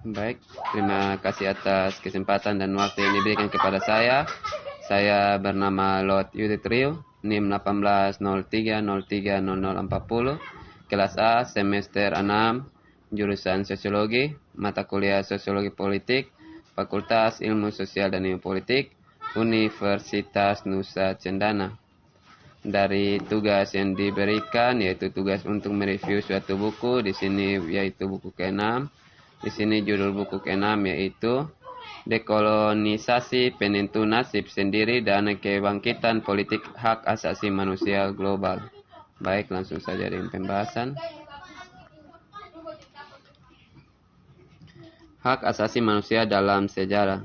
Baik, terima kasih atas kesempatan dan waktu yang diberikan kepada saya. Saya bernama Lot Yudit Rio, NIM 1803030040, kelas A, semester 6, jurusan Sosiologi, mata kuliah Sosiologi Politik, Fakultas Ilmu Sosial dan Ilmu Politik, Universitas Nusa Cendana. Dari tugas yang diberikan yaitu tugas untuk mereview suatu buku, di sini yaitu buku ke-6. Di sini judul buku ke-6 yaitu Dekolonisasi Penentu Nasib Sendiri dan Kebangkitan Politik Hak Asasi Manusia Global. Baik, langsung saja dengan pembahasan. Hak asasi manusia dalam sejarah.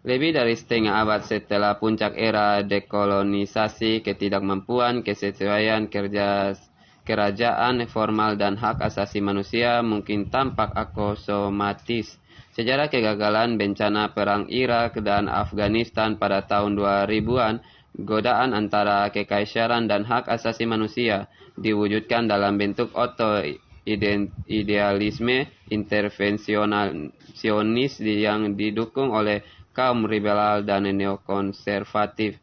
Lebih dari setengah abad setelah puncak era dekolonisasi, ketidakmampuan kesesuaian kerajaan formal dan hak asasi manusia mungkin tampak aksomatis. Sejarah kegagalan bencana perang Irak dan Afghanistan pada tahun 2000-an, godaan antara kekaisaran dan hak asasi manusia diwujudkan dalam bentuk idealisme intervensionis yang didukung oleh kaum liberal dan neokonservatif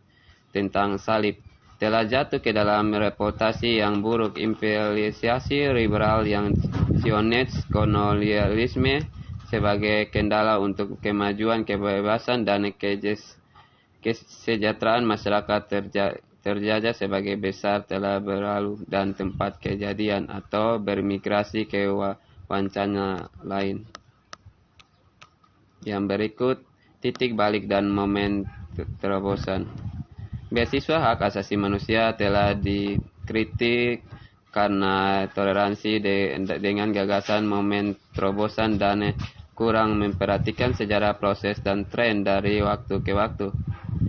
tentang salib, telah jatuh ke dalam reputasi yang buruk. Imperialisasi liberal yang Zionis kolonialisme sebagai kendala untuk kemajuan, kebebasan, dan kesejahteraan masyarakat terjajah sebagai besar telah berlalu dan tempat kejadian atau bermigrasi ke wacana lain. Yang berikut, titik balik dan momen terobosan. Beasiswa hak asasi manusia telah dikritik karena toleransi dengan gagasan momen terobosan dan kurang memperhatikan sejarah proses dan tren dari waktu ke waktu.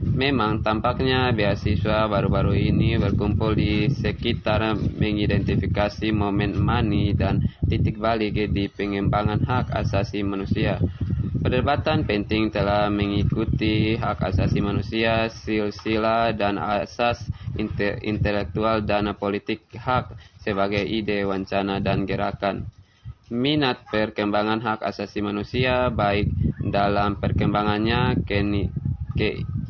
Memang tampaknya beasiswa baru-baru ini berkumpul di sekitar mengidentifikasi momen mani dan titik balik di pengembangan hak asasi manusia. Perdebatan penting telah mengikuti hak asasi manusia, silsilah dan asas intelektual dan politik hak sebagai ide, wacana, dan gerakan. Minat perkembangan hak asasi manusia, baik dalam perkembangannya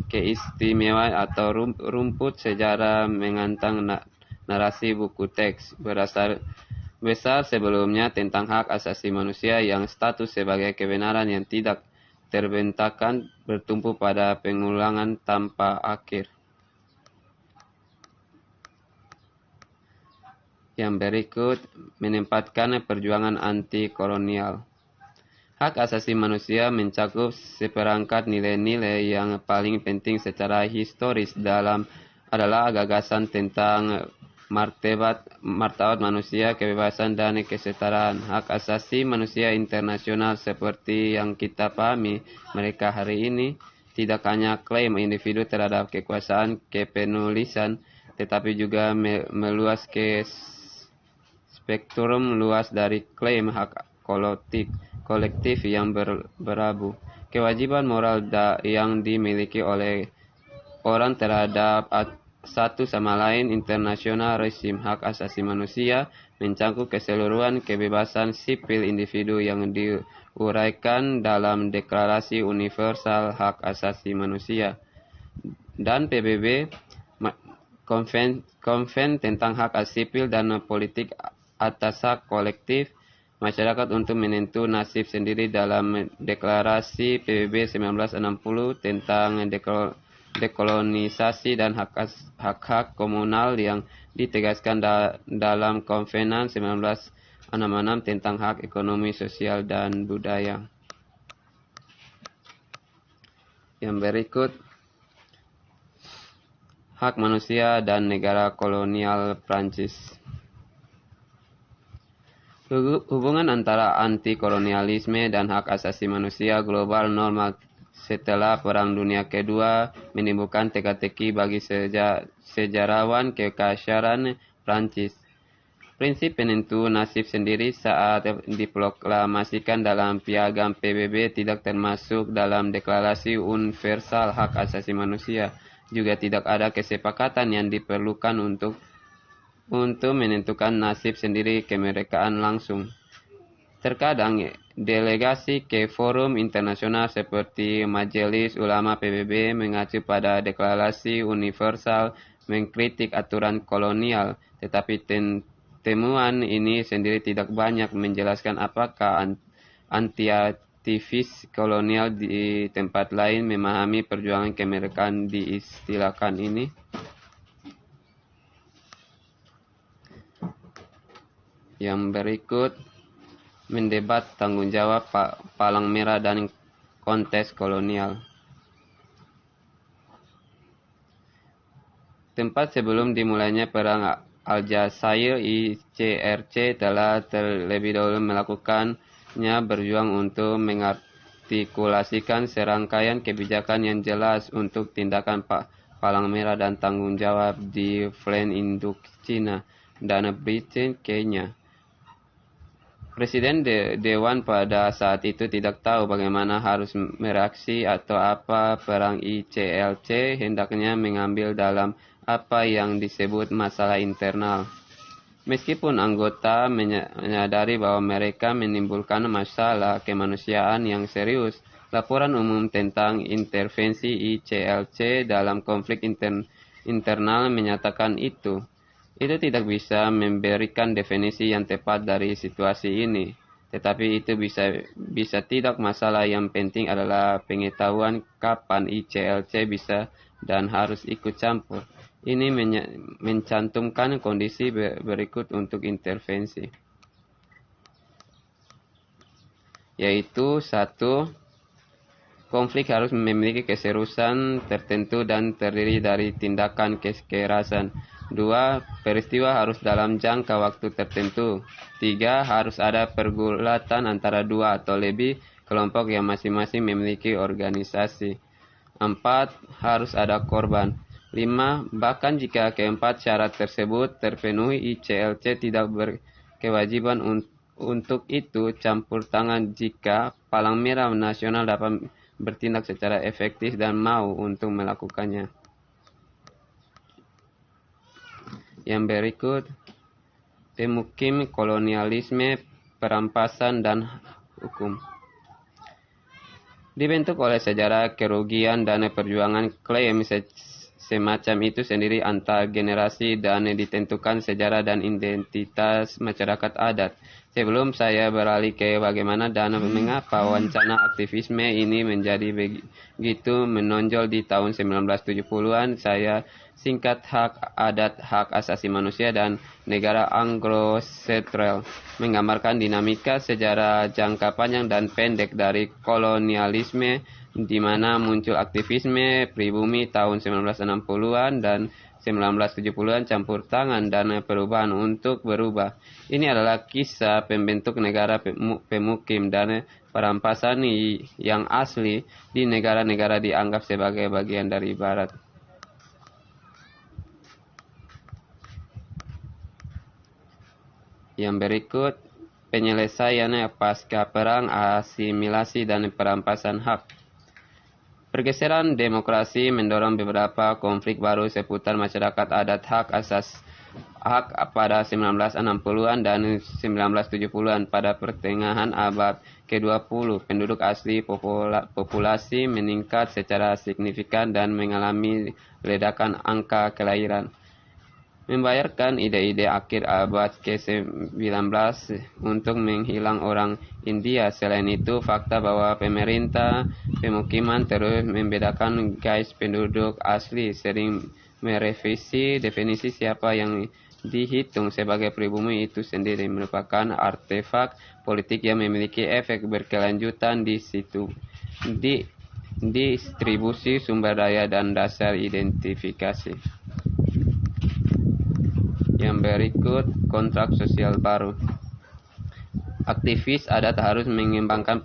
keistimewaan atau rumput sejarah menantang narasi buku teks besar sebelumnya tentang hak asasi manusia yang status sebagai kebenaran yang tidak terbantahkan bertumpu pada pengulangan tanpa akhir. Yang berikut menempatkan perjuangan anti kolonial. Hak asasi manusia mencakup seperangkat nilai-nilai yang paling penting secara historis adalah gagasan tentang martabat manusia, kebebasan, dan kesetaraan. Hak asasi manusia internasional seperti yang kita pahami mereka hari ini tidak hanya klaim individu terhadap kekuasaan kepenulisan, tetapi juga meluas ke spektrum luas dari klaim hak kolektif yang berabu. Kewajiban moral yang dimiliki oleh orang terhadap satu sama lain. Internasional rezim hak asasi manusia mencakup keseluruhan kebebasan sipil individu yang diuraikan dalam Deklarasi Universal Hak Asasi Manusia dan PBB, Konven tentang hak sipil dan politik atas hak kolektif masyarakat untuk menentu nasib sendiri dalam Deklarasi PBB 1960 tentang dekolonisasi dan hak-hak komunal yang ditegaskan dalam Konvenan 1966 tentang hak ekonomi, sosial, dan budaya. Yang berikut, hak manusia dan negara kolonial Prancis. Hubungan antara anti-kolonialisme dan hak asasi manusia global normal setelah Perang Dunia Kedua menimbulkan teka-teki bagi sejarawan kekaisaran Prancis. Prinsip penentu nasib sendiri saat diproklamasikan dalam Piagam PBB tidak termasuk dalam Deklarasi Universal Hak Asasi Manusia. Juga tidak ada kesepakatan yang diperlukan untuk menentukan nasib sendiri kemerdekaan langsung. Terkadang delegasi ke forum internasional seperti Majelis Ulama PBB mengacu pada deklarasi universal mengkritik aturan kolonial, tetapi temuan ini sendiri tidak banyak menjelaskan apakah anti-aktivis kolonial di tempat lain memahami perjuangan kemerdekaan diistilahkan ini. Yang berikut mendebat tanggung jawab Palang Merah dan kontes kolonial. Tempat sebelum dimulainya perang Aljazair, ICRC telah terlebih dahulu melakukannya berjuang untuk mengartikulasikan serangkaian kebijakan yang jelas untuk tindakan Palang Merah dan tanggung jawab di flank Indochina dan Britain Kenya. Presiden Dewan pada saat itu tidak tahu bagaimana harus mereaksi atau apa perang ICLC hendaknya mengambil dalam apa yang disebut masalah internal. Meskipun anggota menyadari bahwa mereka menimbulkan masalah kemanusiaan yang serius, laporan umum tentang intervensi ICLC dalam konflik internal menyatakan itu tidak bisa memberikan definisi yang tepat dari situasi ini. Tetapi itu bisa tidak masalah, yang penting adalah pengetahuan kapan ICLC bisa dan harus ikut campur. Ini mencantumkan kondisi berikut untuk intervensi. Yaitu 1. Konflik harus memiliki keseriusan tertentu dan terdiri dari tindakan kekerasan. 2. Peristiwa harus dalam jangka waktu tertentu. 3. Harus ada pergulatan antara 2 atau lebih kelompok yang masing-masing memiliki organisasi. 4. Harus ada korban. 5. Bahkan jika keempat syarat tersebut terpenuhi, ICLC tidak berkewajiban untuk itu campur tangan jika Palang Merah Nasional dapat bertindak secara efektif dan mau untuk melakukannya. Yang berikut, pemukim kolonialisme, perampasan, dan hukum. Dibentuk oleh sejarah kerugian dan perjuangan, klaim semacam itu sendiri antar generasi dan ditentukan sejarah dan identitas masyarakat adat. Sebelum saya beralih ke bagaimana dan mengapa wacana aktivisme ini menjadi begitu menonjol di tahun 1970-an, saya singkat hak adat, hak asasi manusia, dan negara Anglo-Sentral menggambarkan dinamika sejarah jangka panjang dan pendek dari kolonialisme, di mana muncul aktivisme pribumi tahun 1960-an dan 1970-an campur tangan dan perubahan untuk berubah. Ini adalah kisah pembentuk negara pemukim dan perampasan yang asli di negara-negara dianggap sebagai bagian dari Barat. Yang berikut, penyelesaian pasca perang, asimilasi, dan perampasan hak. Pergeseran demokrasi mendorong beberapa konflik baru seputar masyarakat adat, hak pada 1960-an dan 1970-an. Pada pertengahan abad ke-20, penduduk asli populasi meningkat secara signifikan dan mengalami ledakan angka kelahiran, membayarkan ide-ide akhir abad ke-19 untuk menghilang orang India. Selain itu, fakta bahwa pemerintah pemukiman terus membedakan guys penduduk asli, sering merevisi definisi siapa yang dihitung sebagai pribumi itu sendiri, merupakan artefak politik yang memiliki efek berkelanjutan di situ, di distribusi sumber daya dan dasar identifikasi. Yang berikut, kontrak sosial baru. Aktivis adat harus mengembangkan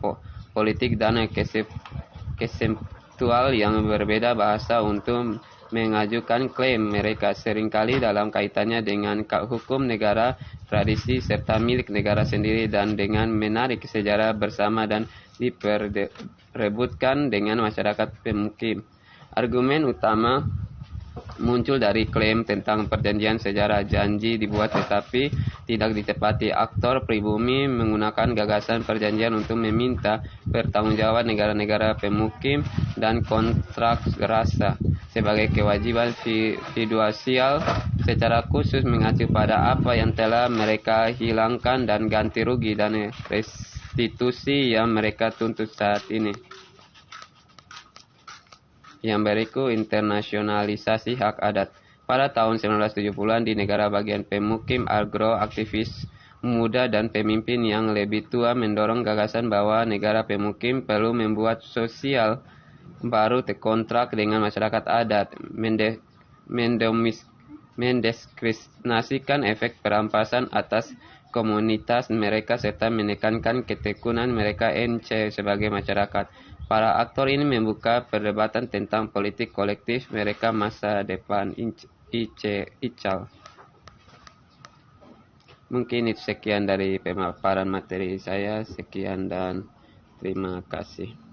politik dan konseptual yang berbeda bahasa untuk mengajukan klaim mereka, seringkali dalam kaitannya dengan hukum negara, tradisi, serta milik negara sendiri, dan dengan menarik sejarah bersama dan diperebutkan dengan masyarakat pemukim. Argumen utama muncul dari klaim tentang perjanjian sejarah. Janji dibuat tetapi tidak ditepati. Aktor pribumi menggunakan gagasan perjanjian untuk meminta pertanggungjawaban negara-negara pemukim dan kontrak rasa sebagai kewajiban fidusial, secara khusus mengacu pada apa yang telah mereka hilangkan dan ganti rugi dan restitusi yang mereka tuntut saat ini. Yang berikut, internasionalisasi hak adat. Pada tahun 1970-an di negara bagian pemukim, agroaktivis muda dan pemimpin yang lebih tua mendorong gagasan bahwa negara pemukim perlu membuat sosial baru kontrak dengan masyarakat adat, mendeskripsikan efek perampasan atas komunitas mereka serta menekankan ketekunan mereka sebagai masyarakat. Para aktor ini membuka perdebatan tentang politik kolektif mereka masa depan ICAL. Mungkin itu sekian dari pemaparan materi saya. Sekian dan terima kasih.